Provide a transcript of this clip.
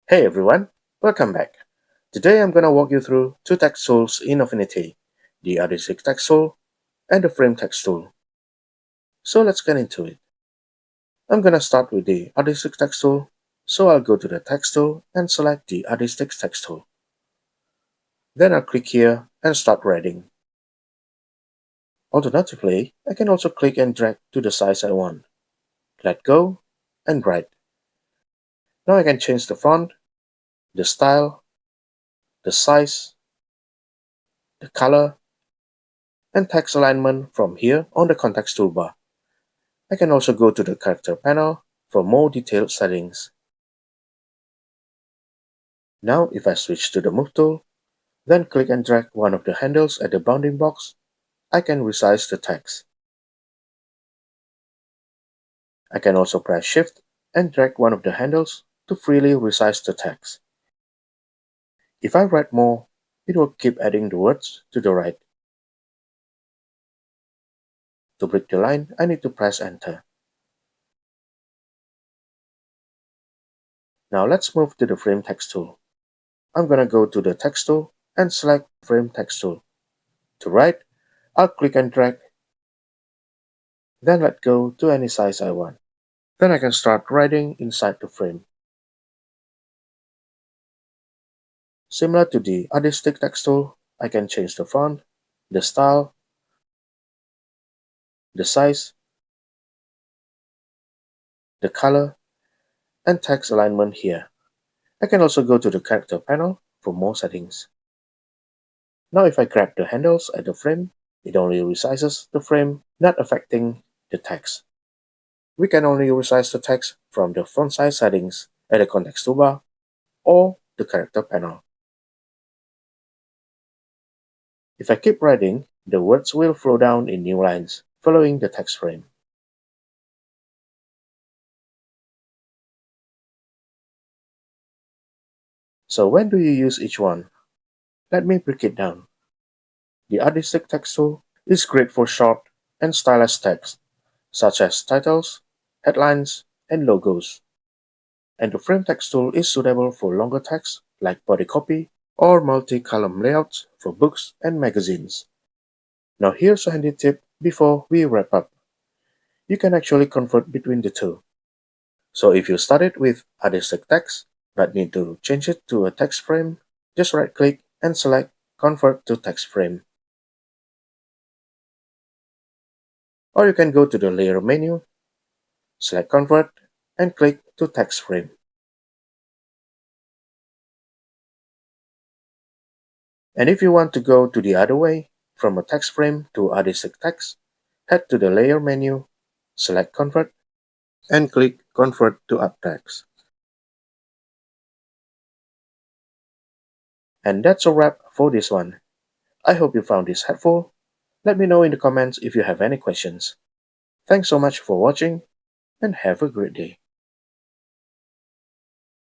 Hey everyone, welcome back. Today I'm gonna walk you through two text tools in Affinity, the Adhesive text tool and the Frame text tool. So let's get into it. I'm gonna start with the Adhesive text tool, so I'll go to the text tool and select the Adhesive text tool. Then I'll click here and start writing. Alternatively, I can also click and drag to the size I want. Let go and write. Now I can change the font, the style, the size, the color, and text alignment from here on the context toolbar. I can also go to the character panel for more detailed settings. Now if I switch to the Move tool, then click and drag one of the handles at the bounding box, I can resize the text. I can also press Shift and drag one of the handles to freely resize the text. If I write more, it will keep adding the words to the right. To break the line, I need to press Enter. Now let's move to the Frame text tool. I'm gonna go to the text tool and select Frame text tool. To write, I'll click and drag, then let go to any size I want. Then I can start writing inside the frame. Similar to the Artistic text tool, I can change the font, the style, the size, the color, and text alignment here. I can also go to the character panel for more settings. Now if I grab the handles at the frame, it only resizes the frame, not affecting the text. We can only resize the text from the font size settings at the context toolbar or the character panel. If I keep writing, the words will flow down in new lines, following the text frame. So when do you use each one? Let me break it down. The Artistic text tool is great for short and stylized text, such as titles, headlines, and logos. And the Frame text tool is suitable for longer text like body copy or multi-column layouts for books and magazines. Now here's a handy tip before we wrap up. You can actually convert between the two. So if you started with Artistic text but need to change it to a text frame, just right-click and select Convert to Text Frame. Or you can go to the Layer menu, select Convert, and click to Text Frame. And if you want to go to the other way, from a text frame to Artistic text, head to the Layer menu, select Convert, and click Convert to Up Text. And that's a wrap for this one. I hope you found this helpful. Let me know in the comments if you have any questions. Thanks so much for watching, and have a great day.